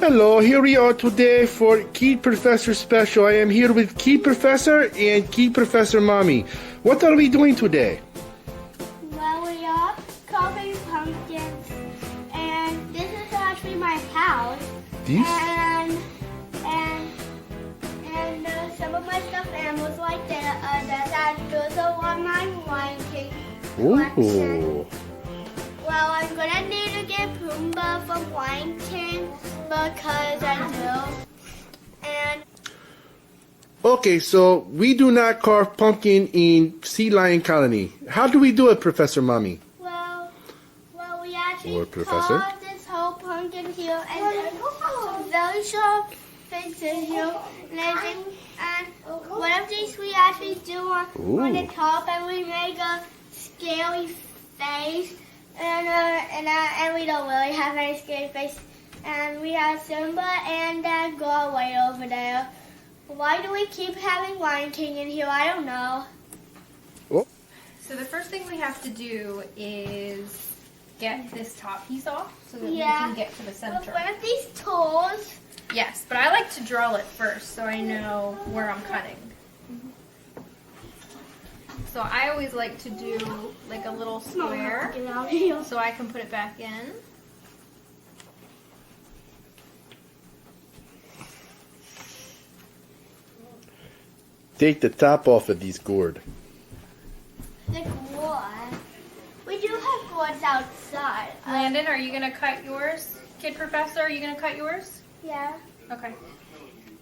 Hello, here we are today for Key Professor Special. I am here with Key Professor and Key Professor Mommy. What are we doing today? Well, we are carving pumpkins, and this is actually my house. These? And some of my stuffed animals like that. Those are on my wine cake collection. Ooh. Well, I'm gonna need to get Pumbaa from Wine King because I do. And Okay, so we do not carve pumpkin in Sea Lion Colony. How do we do it, Professor Mommy? well, we actually Or Professor? carved this whole pumpkin here, and there's some very sharp things in here. And one of these we actually do on the top, and we make a scary face. And we don't really have any scary face. And we have Simba and that girl way over there. Why do we keep having Lion King in here? I don't know. Oh. So the first thing we have to do is get this top piece off so that we Yeah. can get to the center. One of these tools. Yes, but I like to draw it first so I know where I'm cutting. So I always like to do like a little square Get out of here. so I can put it back in. Take the top off of these gourd. The gourd. We do have gourds outside. Landon, are you going to cut yours? Kid Professor, are you going to cut yours? Yeah. Okay.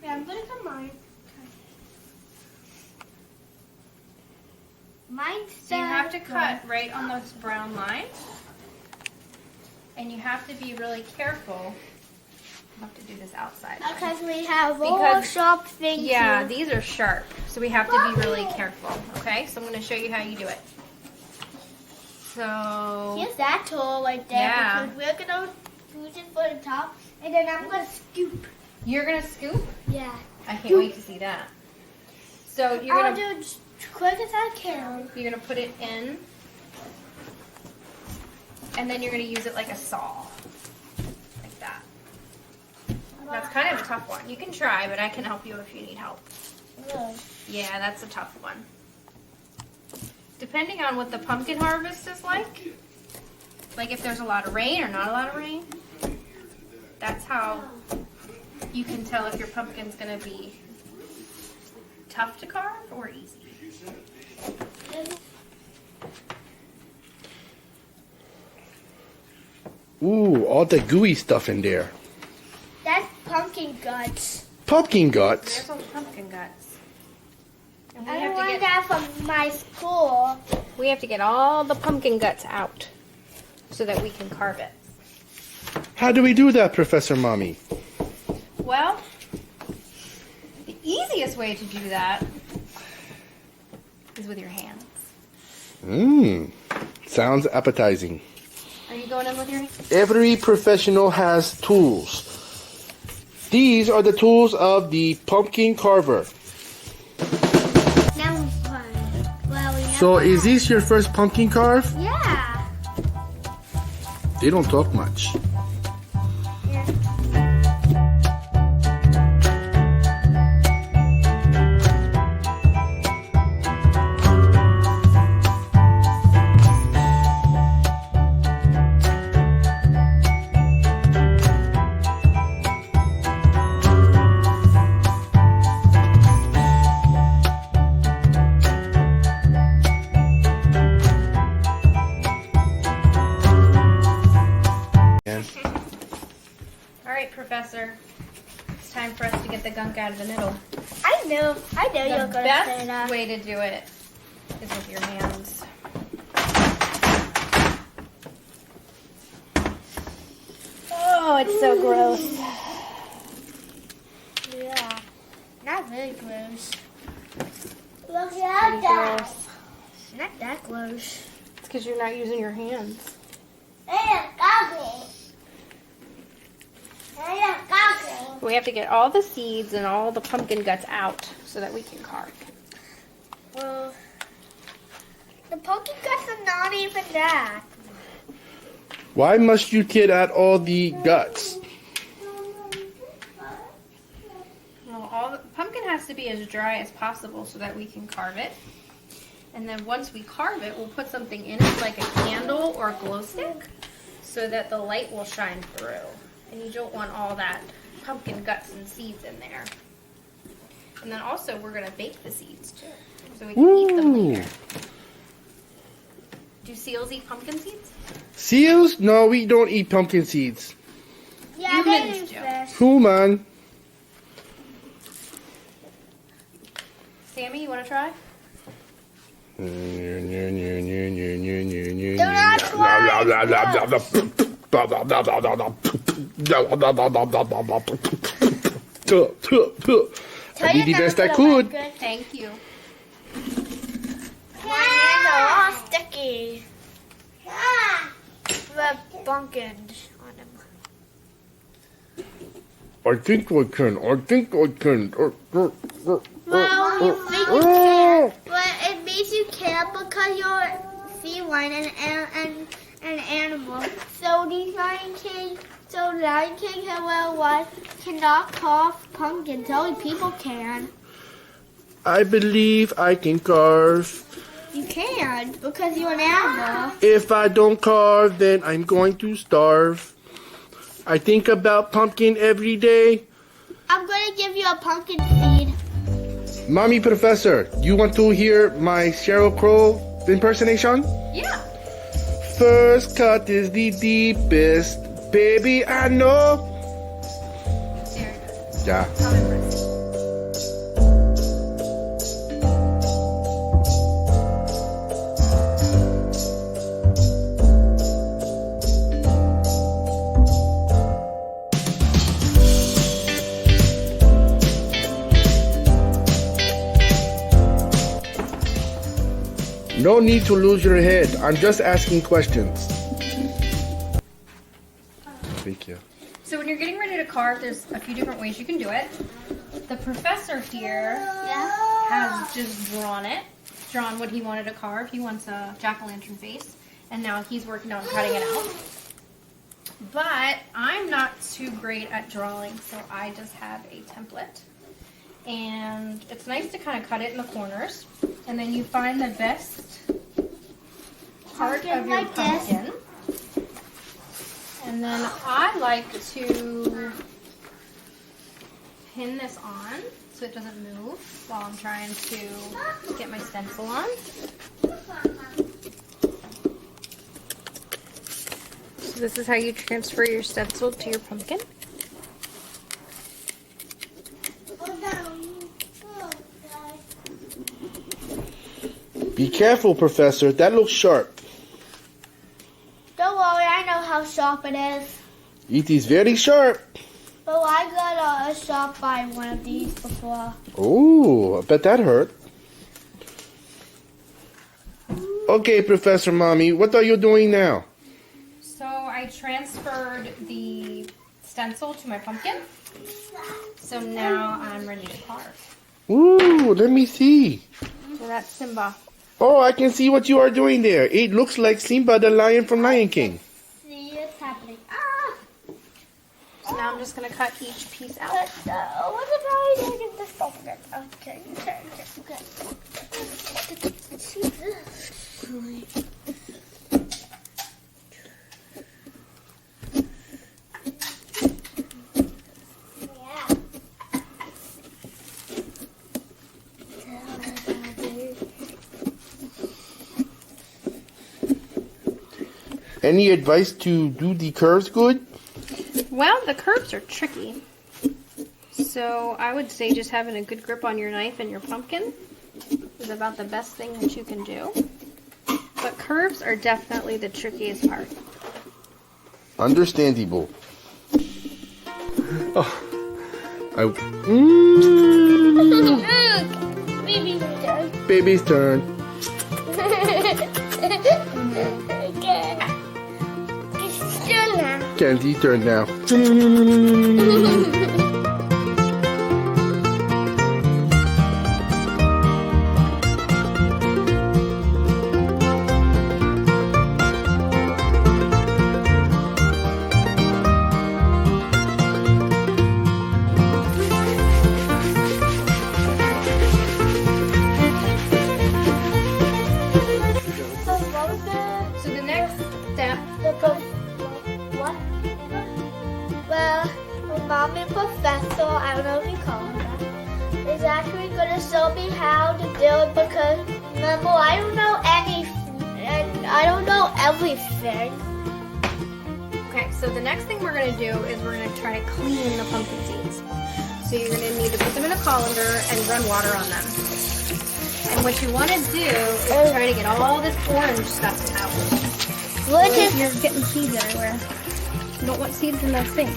Yeah, I'm gonna cut mine. Mine's So you have to cut right on those brown lines. And you have to be really careful. I'll have to do this outside. Because we have all Because- sharp things. Yeah, here. these are sharp, so we have to be really careful, okay? So I'm going to show you how you do it. So, Here's that tool right there. Yeah. Because we're gonna use it for the top, and then I'm gonna scoop. you're going to scoop? Yeah. I can't wait to see that. So you're I'll going to do it as quick as I can. put it in, and then you're going to use it like a saw, like that. That's kind of a tough one. You can try, but I can help you if you need help. Really? Yeah, that's a tough one. Depending on what the pumpkin harvest is like if there's a lot of rain or not a lot of rain, that's how you can tell if your pumpkin's going to be tough to carve or easy. Ooh, all the gooey stuff in there. That's pumpkin guts. Pumpkin guts. There's all the pumpkin guts. And I don't want that from my school. we have to get all the pumpkin guts out so that we can carve it. How do we do that, Professor Mommy? Well, the easiest way to do that is with your hands. Mmm, sounds appetizing. Are you going in with your hands? Every professional has tools. These are the tools of the pumpkin carver. Now we're fine. Well, we So is this your first pumpkin carve? Yeah. They don't talk much. All right, Professor. It's time for us to get the gunk out of the middle. I knew you're The gonna say best that. way to do it is with your hands. Oh, it's so gross. Yeah. Not really gross. Look Pretty at that. gross. Not that gross. It's because you're not using your hands. We have to get all the seeds and all the pumpkin guts out so that we can carve. Well, the pumpkin guts are not even that. Why must you get out all the guts? to be as dry as possible so that we can carve it. And then once we carve it, we'll put something in it like a candle or a glow stick so that the light will shine through. And you don't want all that pumpkin guts and seeds in there. And then also we're going to bake the seeds too, so we can eat them later. Do seals eat pumpkin seeds? Seals? No, we don't eat pumpkin seeds. Yeah, Humans they do. do fish. Human. Sammy, you want to try? Do not try. I did the best I could. Thank you. My hands are all sticky. With pumpkins on them. I think I can. I think I can. Well, you think you can, but it means you can't because you're feline and an animal. So these Lion King, cannot carve pumpkins. Only people can. I believe I can carve. You can because you're an animal. If I don't carve, then I'm going to starve. I think about pumpkin every day. I'm gonna give you a pumpkin seed. Mommy Professor, you want to hear my Sheryl Crow impersonation? Yeah. First cut is the deepest, baby, I know. Very good. Yeah. I'm impressed. No need to lose your head. I'm just asking questions. Thank you. So when you're getting ready to carve, there's a few different ways you can do it. The professor here has just drawn what he wanted to carve. He wants a jack-o'-lantern face, and now he's working on cutting it out. But I'm not too great at drawing, so I just have a template. And it's nice to kind of cut it in the corners, and then you find the best part of your like this. pumpkin. And then I like to pin this on so it doesn't move while I'm trying to get my stencil on. So this is how you transfer your stencil to your pumpkin. Be careful, Professor. That looks sharp. Don't worry, I know how sharp it is. It is very sharp. Oh, I got a shot by one of these before. Oh, I bet that hurt. Okay, Professor Mommy, what are you doing now? So I transferred the stencil to my pumpkin. So now I'm ready to carve. Ooh, let me see. So that's Simba. Oh, I can see what you are doing there. It looks like Simba the lion from Lion King. See, it's happening. Ah! So now I'm just going to cut each piece out. What if I get this pumpkin? Okay. Any advice to do the curves good? Well, the curves are tricky. So I would say just having a good grip on your knife and your pumpkin is about the best thing that you can do. But curves are definitely the trickiest part. Understandable. Oh, baby's turn. Candy's turn now. Well, Mom and Professor, I don't know if you call him that, is actually going to show me how to do it because, remember, I don't know anything, and I don't know everything. Okay, so the next thing we're going to do is we're going to try to clean the pumpkin seeds. So you're going to need to put them in a colander and run water on them. And what you want to do is try to get all this orange stuff out. You're getting seeds everywhere. You don't want seeds in that sink.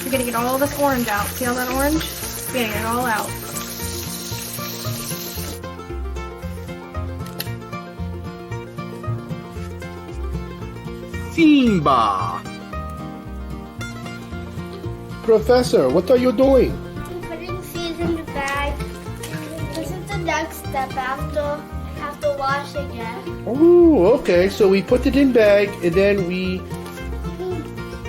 You're going to get all this orange out. See all that orange? You're getting it all out. Simba! Professor, what are you doing? I'm putting seeds in the bag. This is the next step after washing it. Oh, okay. So we put it in bag and then we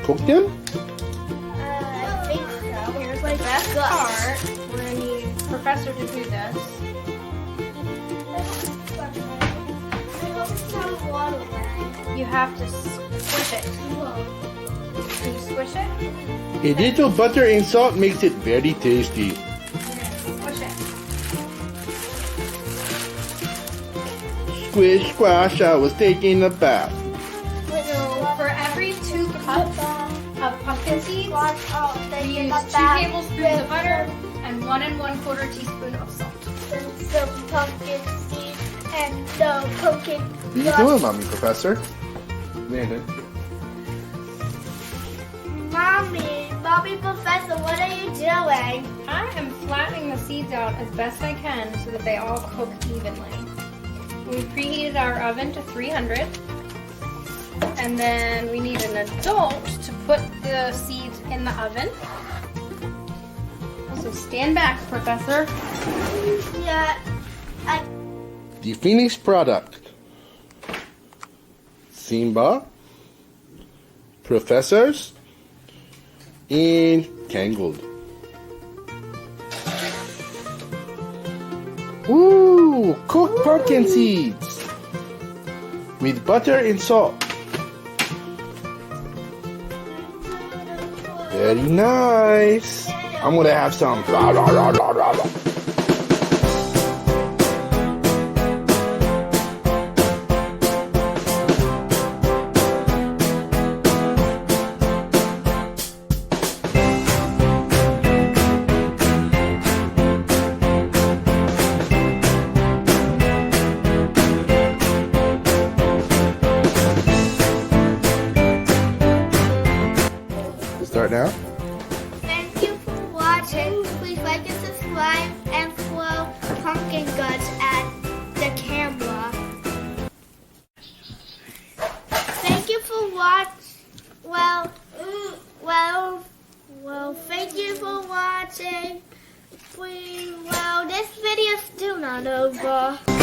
cook them? I think so. Here's the best part. We're going to need Professor to do this. You have to squish it. Can you squish it? A little butter and salt makes it very tasty. Squish it. Squish, squash, I was taking a bath. So for every 2 cups of pumpkin seeds, we use 2 tablespoons of butter and 1 1/4 teaspoon of salt. Some pumpkin seeds and the pumpkin. What are you doing, Mommy Professor? Landon. Mommy Professor, what are you doing? I am flattening the seeds out as best I can so that they all cook evenly. We preheated our oven to 300, and then we need an adult to put the seeds in the oven. So stand back, Professor. Yeah, The finished product. Simba, Professors, and Tangled. Ooh, cooked pumpkin seeds with butter and salt. Very nice. I'm gonna have some. Start now. thank you for watching. Please like and subscribe and throw pumpkin guts at the camera. Thank you for watching. Thank you for watching. This video's still not over.